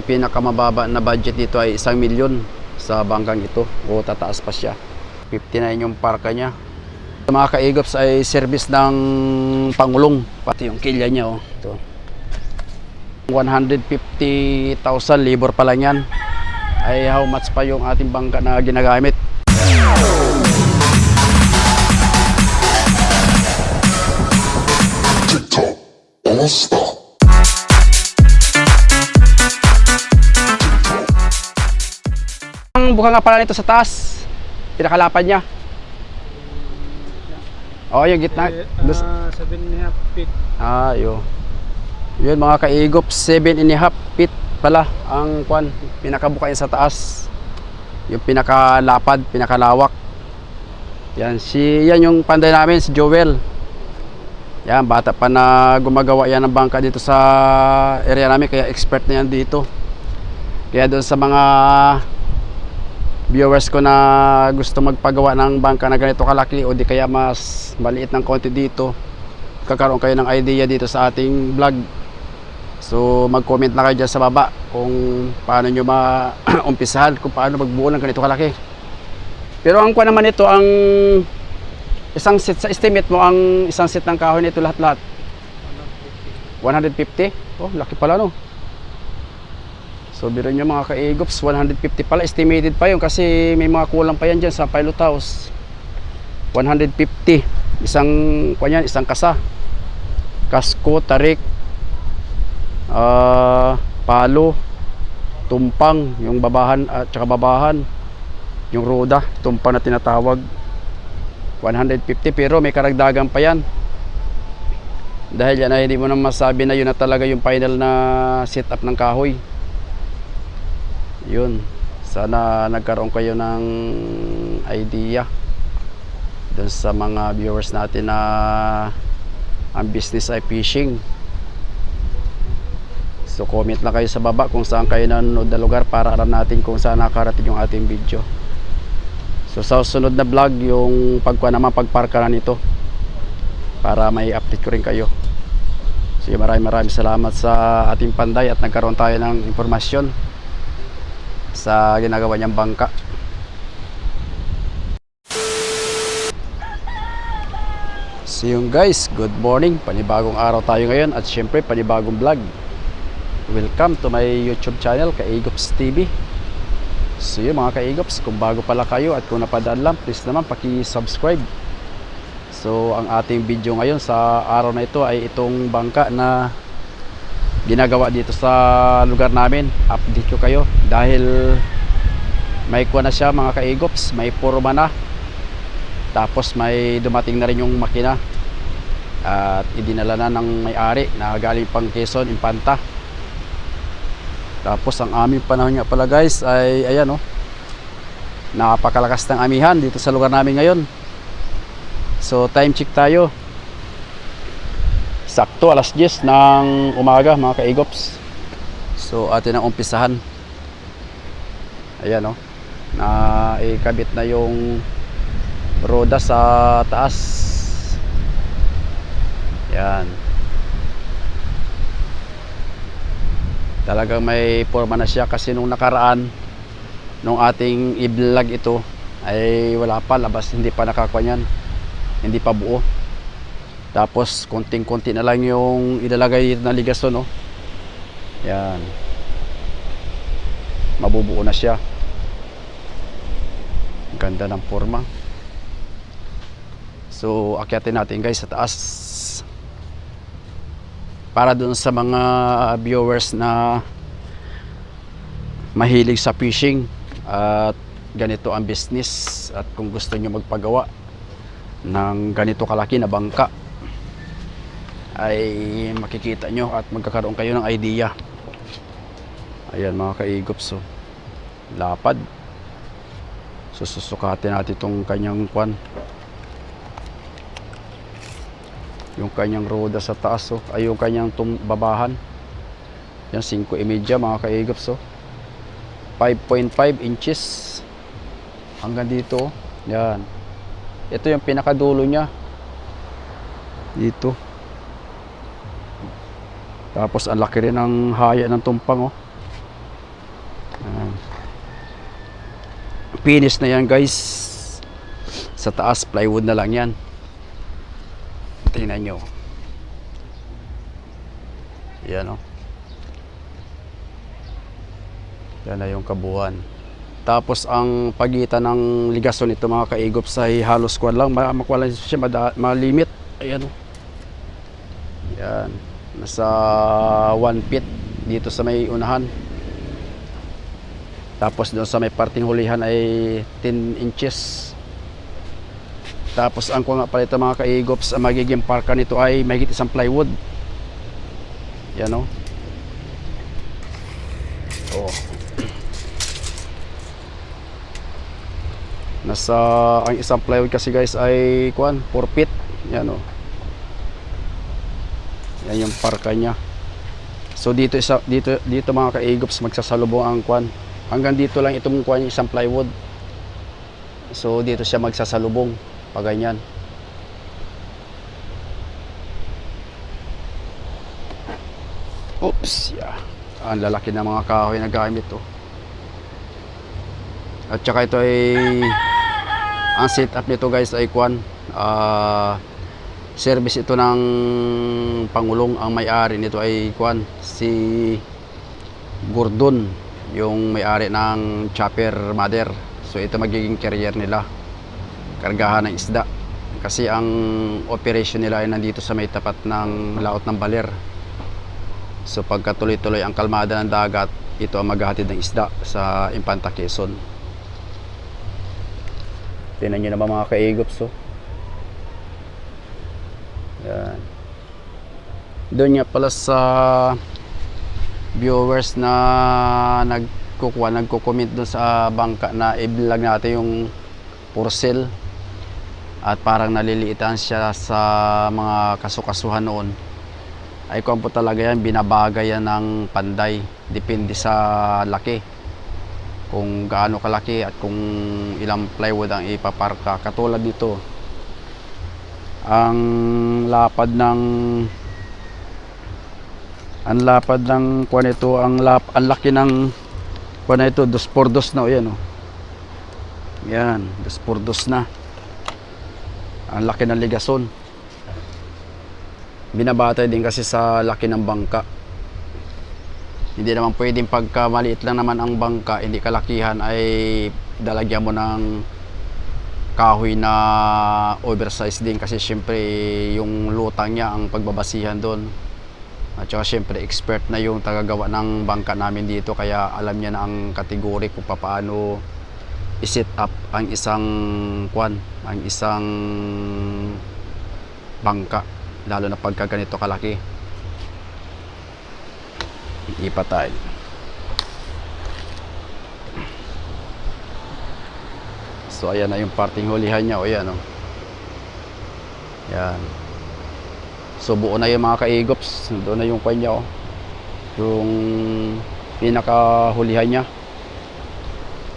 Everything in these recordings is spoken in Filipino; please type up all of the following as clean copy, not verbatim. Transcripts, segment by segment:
Pinakamababa na budget dito ay 1,000,000 sa bangkang ito, o tataas pa siya. 59 yung parka niya. Sa mga kaigops ay service ng Pangulong, pati yung kilya niya, oh. Ito. 150,000 libor pa lang yan. Ay how much pa yung ating bangka na ginagamit. TikTok All-Star. Ang buka nga pala nito sa taas, pinakalapad niya. Oh, yung gitna. 7.5 feet. Yun mga kaigop, 7.5 feet pala ang kwan, pinakabuka sa taas. Yung pinakalapad, pinakalawak. Yan yung panday namin, si Joel. Yan, bata pa na gumagawa yan ng bangka dito sa area namin, kaya expert na yan dito. Kaya doon sa mga viewers ko na gusto magpagawa ng bangka na ganito kalaki o di kaya mas maliit ng konti dito, kakaroon kayo ng idea dito sa ating vlog. So mag-comment na kayo dyan sa baba kung paano nyo maumpisahan, kung paano magbuo ng ganito kalaki. Pero ang kuha naman ito, ang isang set sa estimate mo, ang isang set ng kahoy nito lahat-lahat 150. Oh, laki pala, no? So biro nyo mga kaigops, 150 pala, estimated pa yun kasi may mga kulang pa yan dyan sa pilot house. 150 isang kanyan, isang kasa, kasko, tarik, palo, tumpang, yung babahan at saka babahan, yung roda, tumpang na tinatawag. 150, pero may karagdagan pa yan. Dahil yan ay hindi mo na masabi na yun na talaga yung final na setup ng kahoy. Yun, sana nagkaroon kayo ng idea dun sa mga viewers natin na ang business ay fishing. So comment lang kayo sa baba kung saan kayo nanonood na lugar para alam natin kung saan nakarating yung ating video. So sa susunod na vlog, yung pagparka na nito, para may update ko rin kayo. So maraming salamat sa ating panday at nagkaroon tayo ng impormasyon sa ginagawa niyang bangka. So yun guys, good morning, panibagong araw tayo ngayon at syempre panibagong vlog. Welcome to my YouTube channel, Kaigops TV. So yun mga Kaigops, kung bago pala kayo at kung napadaan lang, please naman paki-subscribe. So ang ating video ngayon sa araw na ito ay itong bangka na ginagawa dito sa lugar namin. Update ko kayo dahil may kuha na siya mga Kaigops, may forma na, tapos may dumating na rin yung makina at idinala na ng may-ari na galing pang Quezon, Infanta. Tapos ang aming panahon nga pala guys ay ayan, oh, napakalakas ng amihan dito sa lugar namin ngayon. So time check tayo, sakto alas 10 ng umaga mga Kaigops. So atin ang umpisahan. Ayan, oh, na ikabit na yung roda sa taas. Yan, talagang may forma na siya kasi nung nakaraan, nung ating i-vlog ito ay wala pa, labas, hindi pa nakakuha yan, hindi pa buo. Tapos konting-konti na lang yung ilalagay na ligason, oh. Yan, mabubuo na siya. Ganda ng forma. So akyatin natin guys sa taas para dun sa mga viewers na mahilig sa fishing at ganito ang business, at kung gusto nyo magpagawa ng ganito kalaki na bangka ay makikita nyo at magkakaroon kayo ng idea. Ayan mga Kaigops, so lapad. So susukatin natin itong kanyang kwan, yung kanyang roda sa taas, oh, ay yung kanyang babahan. Yan, 5.5 mga Kaigops, oh. 5.5 inches hanggang dito, oh. Yan, ito yung pinakadulo niya dito. Tapos ang laki rin ng haya ng tumpang, oh. Ah. Finish na yan guys. Sa taas plywood na lang yan. Tingnan nyo. Yan o. Yan na yung kabuuan. Tapos ang pagitan ng ligason ito mga kaigops ay halos kuwan lang. Makuha lang siya malimit. Ayan o. Yan. Nasa 1 feet dito sa may unahan. Tapos doon sa may parting hulihan ay 10 inches. Tapos ang kuha nga pala ito mga kaigops, ang magiging parka nito ay mahigit isang plywood. Yan o. Oh. Nasa ang isang plywood kasi guys ay kuan 4 feet. Yan o. Yan yung parka niya. So dito mga kaigops magsasalubong ang kuan. Hanggang dito lang itong kuan isang plywood. So dito siya magsasalubong pag ganyan. Oops, yeah. Ang lalaki ng mga kahoy na gamit to. At saka ito ay ang setup nito guys ay kuan service ito ng Pangulong. Ang may-ari nito ay kuan si Gordon, yung may-ari ng chopper mother. So ito magiging carrier nila, kargahan ng isda, kasi ang operation nila ay nandito sa may tapat ng laot ng Baler. So pagka tuloy-tuloy ang kalmada ng dagat, ito ang maghahatid ng isda sa Infanta Quezon. Tingnan nyo naman mga kaigops. So yan. Doon nga pala sa viewers na nagko-comment doon sa bangka na i-vlog natin yung for sale at parang naliliitan siya sa mga kasukasuhan noon, ay kung po talaga yan, binabagay yan ng panday, depende sa laki, kung gaano kalaki at kung ilang plywood ang ipaparka. Katulad dito, ang lapad ng kuan ito, ang laki ng kuan ito, 2x2 na o yan o. Yan, 2x2 na. Ang laki ng ligason. Binabatay din kasi sa laki ng bangka. Hindi naman pwedeng pagka maliit lang naman ang bangka, hindi kalakihan, ay dalagyan mo ng kahoy na oversize din, kasi syempre yung lutang niya ang pagbabasihan doon. At saka syempre expert na yung tagagawa ng bangka namin dito, kaya alam niya na ang kategory kung paano i-set up ang isang bangka, lalo na pagka ganito kalaki. Ipatay. So ayan na yung parting hulihan niya, o yan o. Yan. So buo na yung mga kaigops. Doon na yung kanya o. Yung pinakahulihan niya.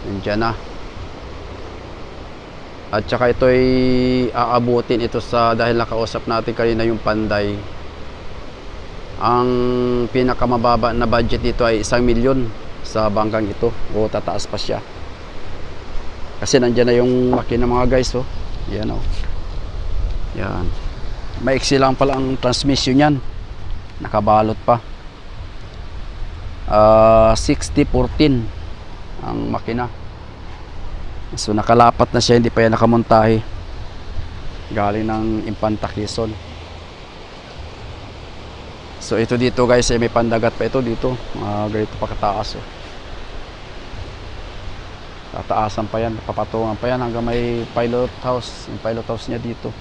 Nandiyan na. At saka ito ay aabutin ito sa, dahil nakausap natin kanina yung panday, ang pinakamababa na budget dito ay 1 milyon sa bangkang ito, o tataas pa siya. Kasi nandiyan na yung laki ng mga guys oh. Yan oh. Yan. Maiksi lang pala ang transmission yan. Nakabalot pa. 60-14 ang makina. So nakalapat na siya, hindi pa yan nakamontahe. Galing ng Infanta Quezon. So ito dito guys, may pandagat pa ito dito. Ganito pa kataas oh. Tataasan pa yan, papatungan pa yan hanggang may pilot house. Yung pilot house niya dito.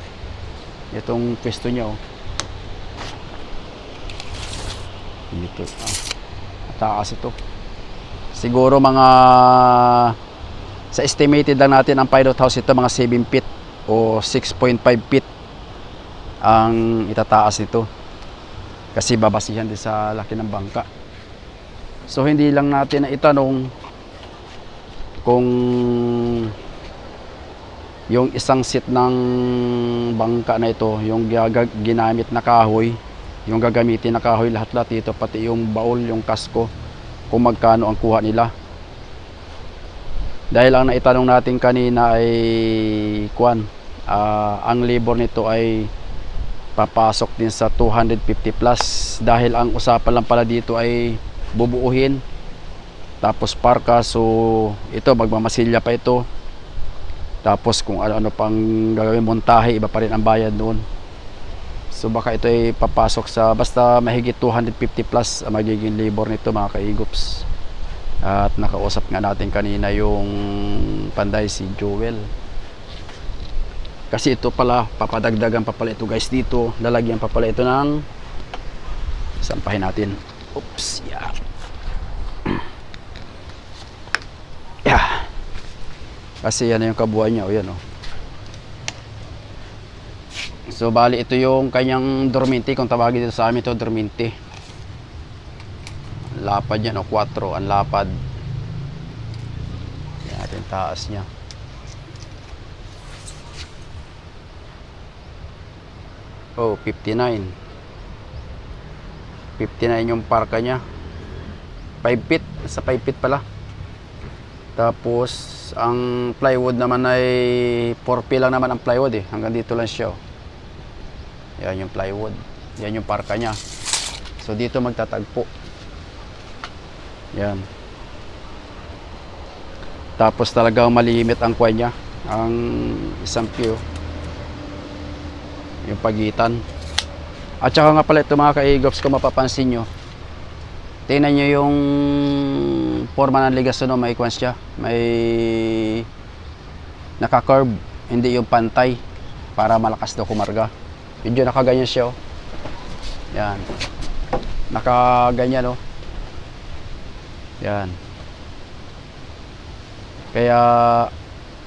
Itong pwesto niya oh. Dito. Taas ito. Siguro mga, sa estimated lang natin ang pilot house ito, mga 7 feet o 6.5 feet ang itataas nito. Kasi babasihan din sa laki ng bangka. So hindi lang natin na itanong kung yung isang seat ng bangka na ito, yung ginamit na kahoy, yung gagamitin na kahoy, lahat-lahat ito, pati yung baul, yung kasko, kung magkano ang kuha nila. Dahil ang naitanong natin kanina ay ang labor nito ay papasok din sa 250 plus, dahil ang usapan lang pala dito ay bubuuhin tapos parka. So ito magmamasilya pa ito, tapos kung ano pang gagawin montahe, iba pa rin ang bayad doon. So baka ito ay papasok sa basta mahigit 250 plus ang magiging labor nito mga kaigops. At nakausap nga natin kanina yung panday, si Joel. Kasi ito pala, papadagdagan pa pala ito guys dito. Lalagyan pa pala ito ng, sampahin natin. Oops, yeah. Yeah. Kasi yan yung kabuuan niya, o yan o. So bali ito yung kanyang dorminti, kung tawagin dito sa amin ito dorminti. Lapad yan o, 4 ang lapad. Yan natin taas niya. Oh, 59. 59 yung parka niya. 5 feet, sa 5 feet pala. Tapos ang plywood naman ay 4P lang naman ang plywood eh. Hanggang dito lang siya. Oh. Yan yung plywood. Yan yung parka niya. So dito magtatagpo. Yan. Tapos talagang malimit ang kuwan niya, ang isang pew, yung pagitan. At saka nga pala ito mga kaigops, kung mapapansin nyo, tingnan nyo yung forma ng ligason, no? May kuwan siya, may naka-curve, hindi yung pantay para malakas daw kumarga. Medyo nakaganyan siya, oh. Yan, nakaganyan, oh. Yan. Kaya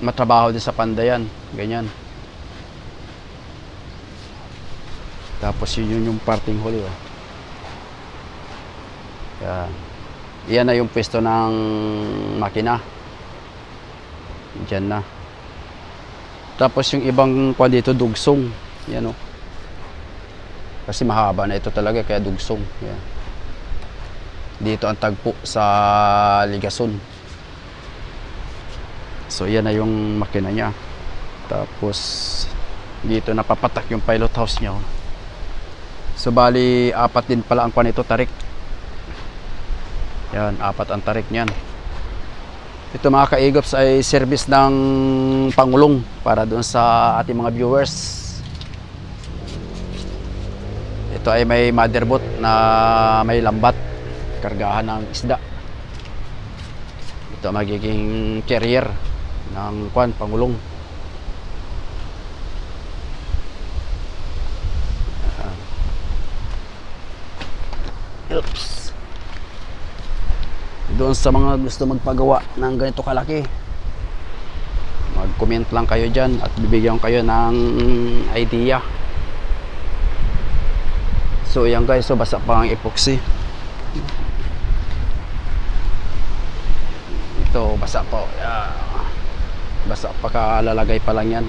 matrabaho din sa pandayan, ganyan. Tapos yun yung parting huli, oh. Yan. Yan na yung pwesto ng makina. Diyan na. Tapos yung ibang kwa dito dugsong. Yan, oh. Kasi mahaba na ito talaga, kaya dugsong. Yan. Dito ang tagpo sa ligason. So yan na yung makina niya. Tapos dito napapatak yung pilot house niya, oh. So bali 4 din pala ang kwan nito, tarik. Yan, 4 ang tarik niyan. Ito mga kaigops ay service ng pangulong para doon sa ating mga viewers. Ito ay may motherboard na may lambat, kargahan ng isda. Ito magiging carrier ng kwan, pangulong. Oops. Doon sa mga gusto magpagawa ng ganito kalaki, mag-comment lang kayo dyan at bibigyan kayo ng idea. So yan guys, so basa pa ang epoxy. Ito basa pa, basa pa, kalalagay pa lang yan.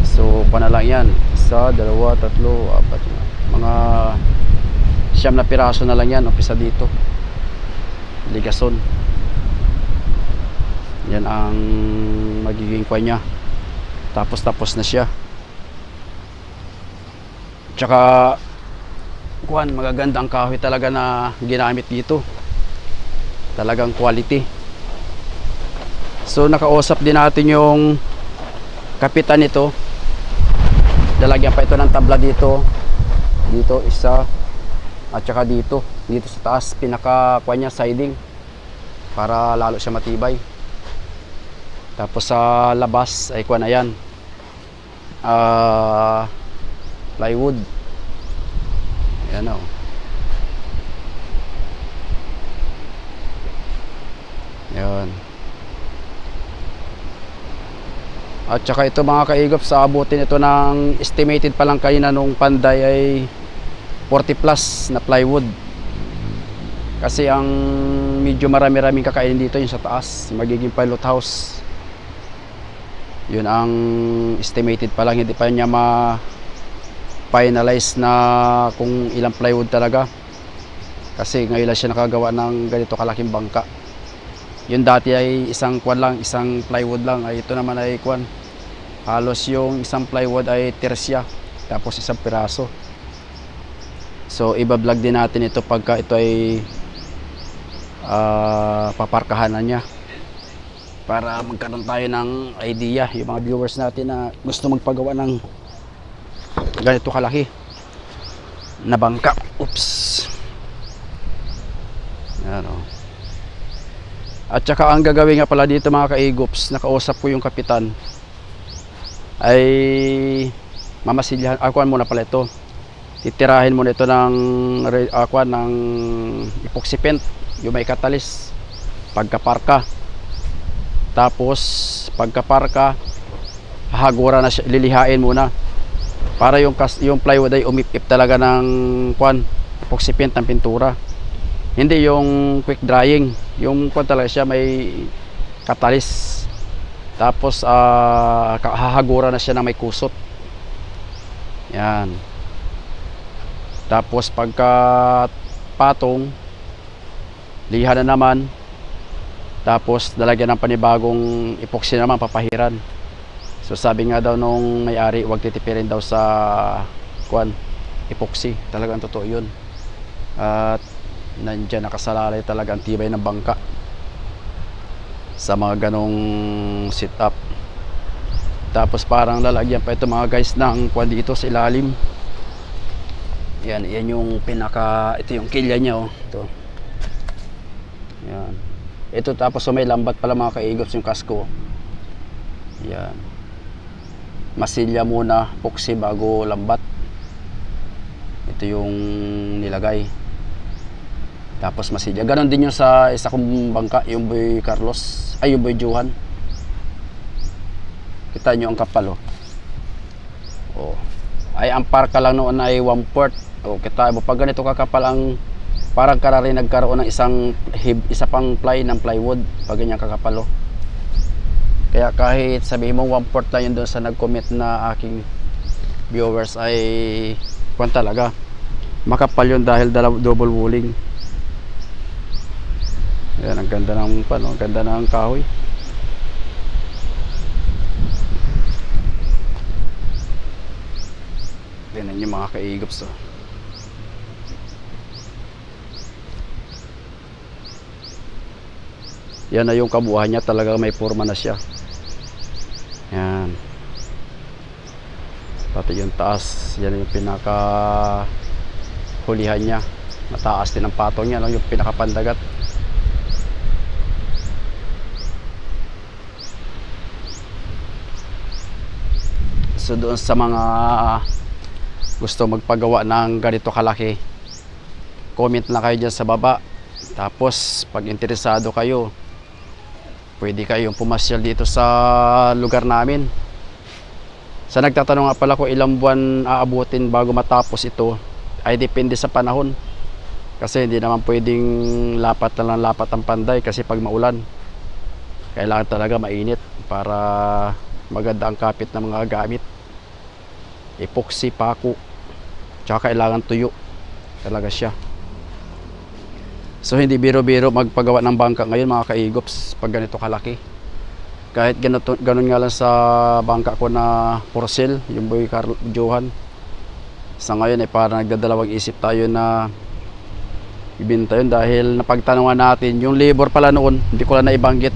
So pa na lang yan, 1, 2, 3, 4, mga 9 na piraso na lang yan, umpisa dito, ligason. Yan ang magiging kwa nya. Tapos na siya. Tsaka kuhan, magagandang kahoy talaga na ginamit dito, talagang quality. So nakausap din natin yung kapitan nito. Lalagyan pa ito ng tabla dito, dito isa, at saka dito sa taas, pinaka kuha niya siding, para lalo siya matibay. Tapos sa labas ay kuha na yan, plywood. Ayan, o. Ayan. At saka ito mga kaigop, sa abutin ito ng estimated pa lang kanina nung panday ay 40 plus na plywood. Kasi ang medyo marami-raming kakainin dito yung sa taas, magiging pilot house. Yun ang estimated pa lang, hindi pa niya ma-finalize na kung ilang plywood talaga. Kasi ngayon lang siya nakagawa ng ganito kalaking bangka. Yung dati ay isang kwan lang, isang plywood lang, ay ito naman ay kwan. Halos yung isang plywood ay tersya, tapos isang piraso. So iba-vlog din natin ito pagka ito ay paparkahan na niya, para magkaroon tayo ng idea yung mga viewers natin na gusto magpagawa ng ganito kalaki na bangka. Oops. Yan o. At saka ang gagawin nga pala dito mga kaigops, nakausap ko yung kapitan, ay mamasilyahan, akuan muna pala ito. Titirahin muna ito ng akuan ng epoxy paint, yung may katalis pagkaparka. Tapos pagkaparka, hahagura na siya, lilihain muna para yung plywood ay umipip talaga ng kuan, epoxy paint ng pintura. Hindi yung quick drying, yung kuan talaga siya may katalis. Tapos hahagura na siya ng may kusot. Yan. Tapos pagka patong, liha na naman. Tapos lalagyan ng panibagong epoxy naman, papahiran. So sabi nga daw nung may-ari, huwag titipirin daw sa kuan, epoxy. Talagang totoo yun. At nandiyan nakasalalay talaga ang tibay ng bangka sa mga ganong setup. Tapos parang lalagyan pa ito mga guys ng kuan dito sa ilalim. Yan yung pinaka, ito yung kilya niya oh. Ito. Yan. Ito tapos may lambat pala mga kaigops yung kasko. Yan. Masilya muna, epoxy bago lambat. Ito yung nilagay. Tapos masilya. Ganon din yung sa isa kong bangka, yung Boy Carlos, ay yung Boy Johan. Kita nyo ang kapal oh. Oh. Ay ang parka lang noon ay 1/4. Oh, kita mo pag ganito kakapal ang parang karari nagkaroon ng isa pang ply ng plywood pag ganyan kakapal oh. Kaya kahit sabihin mo 1/4 lang yun doon sa nag-comment na aking viewers ay kung talaga makapal yun dahil double wooling. Yan, ang ganda ng ang ganda ng kahoy. Tingnan yung mga kaigops oh. Yan na yung kabuuan niya, talaga may forma na siya. Yan. Pati yung taas, yan yung pinaka hulihan niya. Mataas din ang patong niya, no? Yung pinakapandagat. So doon sa mga gusto magpagawa ng ganito kalaki, comment lang kayo dyan sa baba. Tapos pag interesado kayo, pwede kayong pumasyal dito sa lugar namin. Sa nagtatanong nga pala kung ilang buwan aabutin bago matapos ito, ay depende sa panahon. Kasi hindi naman pwedeng lapat na lang lapat ang panday, kasi pag maulan, kailangan talaga mainit para maganda ang kapit ng mga gamit. Epoxy, paku, tsaka kailangan tuyo talaga siya. So hindi biro-biro magpagawa ng bangka ngayon mga kaigops pag ganito kalaki. Kahit ganun nga lang sa bangka ko na for sale, yung Boy Johan, sa ngayon ay parang nagdadalawang isip tayo na ibenta yun dahil napagtanungan natin yung labor pala noon, hindi ko lang naibanggit,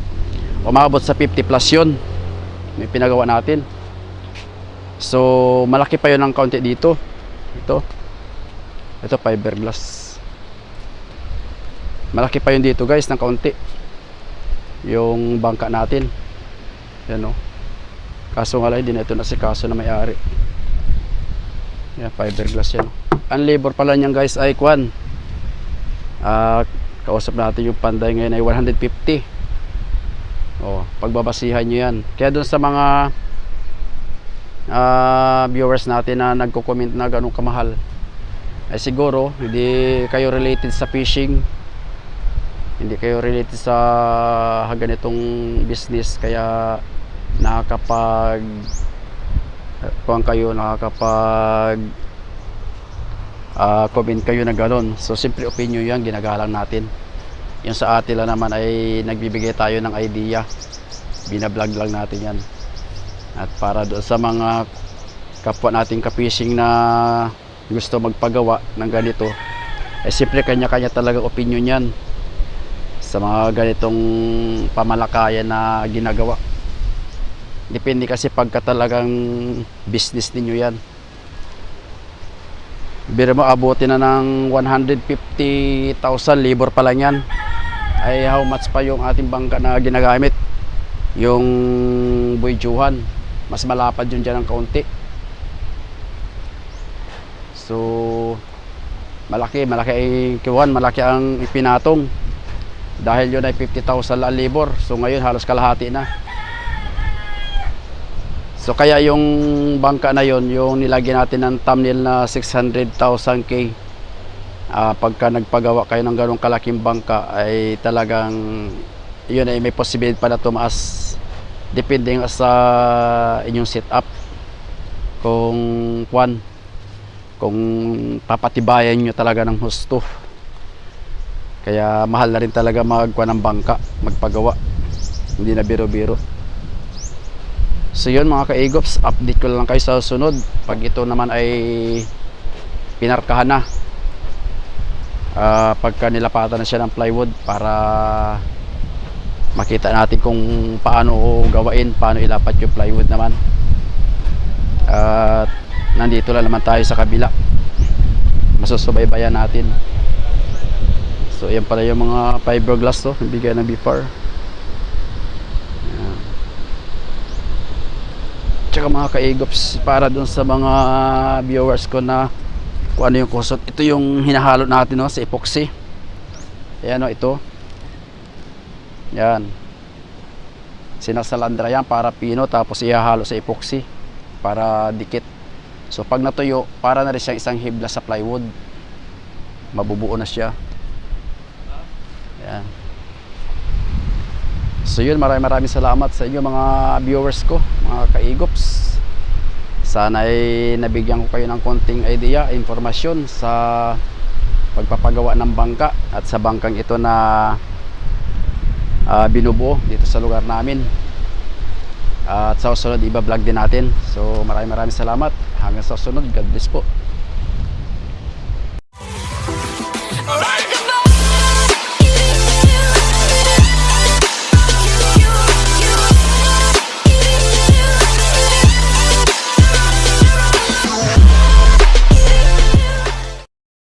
umabot sa 50 plus yun may pinagawa natin. So malaki pa yun ng kaunti dito. Ito fiberglass, malaki pa yun dito guys ng kaunti yung bangka natin. Yan o. Kaso nga lang hindi na ito nasikaso na may-ari. Yan, fiberglass yan. Ang labor pala niyan guys ay kwan, kausap natin yung panday ngayon ay 150. Pagbabasihan nyo yan. Kaya dun sa mga viewers natin na nagko-comment na ganun kamahal, ay siguro hindi kayo related sa fishing, hindi kayo related sa ganitong business, kaya nakakapag comment kayo na gano'n. So simple opinion yan, ginagalang natin. Yung sa Attila naman ay nagbibigay tayo ng idea. Binablog lang natin yan. At para doon sa mga kapwa nating ka-fishing na gusto magpagawa ng ganito, eh siyempre kanya-kanya talaga opinion yan sa mga ganitong pamalakayan na ginagawa. Depende kasi pagka talagang business ninyo yan. Biro mo abutin na ng 150,000 libor pa lang yan. Ay how much pa yung ating bangka na ginagamit? Yung Boyjuhan, mas malapad yun dyan ng kaunti. So malaki ang ipinatong dahil yun ay 50,000 lang libor. So ngayon halos kalahati na. So kaya yung bangka na yon, yung nilagyan natin ng thumbnail na 600,000 K, pagka nagpagawa kayo ng ganong kalaking bangka ay talagang yun ay may posibilidad pa na tumaas depende sa inyong setup. Kung papatibayan nyo talaga ng husto, kaya mahal na rin talaga magkuha ng bangka, magpagawa, hindi na biro-biro. So yun mga ka-Egops, update ko lang kayo sa sunod pag ito naman ay pinarkahan na, pagka nilapatan na siya ng plywood, para makita natin kung paano gawain, paano ilapat yung plywood naman. At nandito lang naman tayo sa kabila, masusubaybayan natin. So yan pala yung mga fiberglass to, bigay ng BFAR. Tsaka mga ka-Egops, para dun sa mga viewers ko na kung ano yung kusot, ito yung hinahalo natin, no, sa epoxy. Ayan, no, ito. Yan. Sinasalandra yan para pino, tapos ihahalo sa epoxy para dikit. So pag natuyo, para na rin siyang isang hibla sa plywood. Mabubuo na siya. Yan. So yun, maraming salamat sa inyo mga viewers ko, mga ka-Egops. Sana ay nabigyan ko kayo ng konting idea, informasyon sa pagpapagawa ng bangka at sa bangkang ito na binubuo dito sa lugar namin. At sa susunod iba-vlog din natin. So maraming salamat. Hanggang sa susunod, God bless po.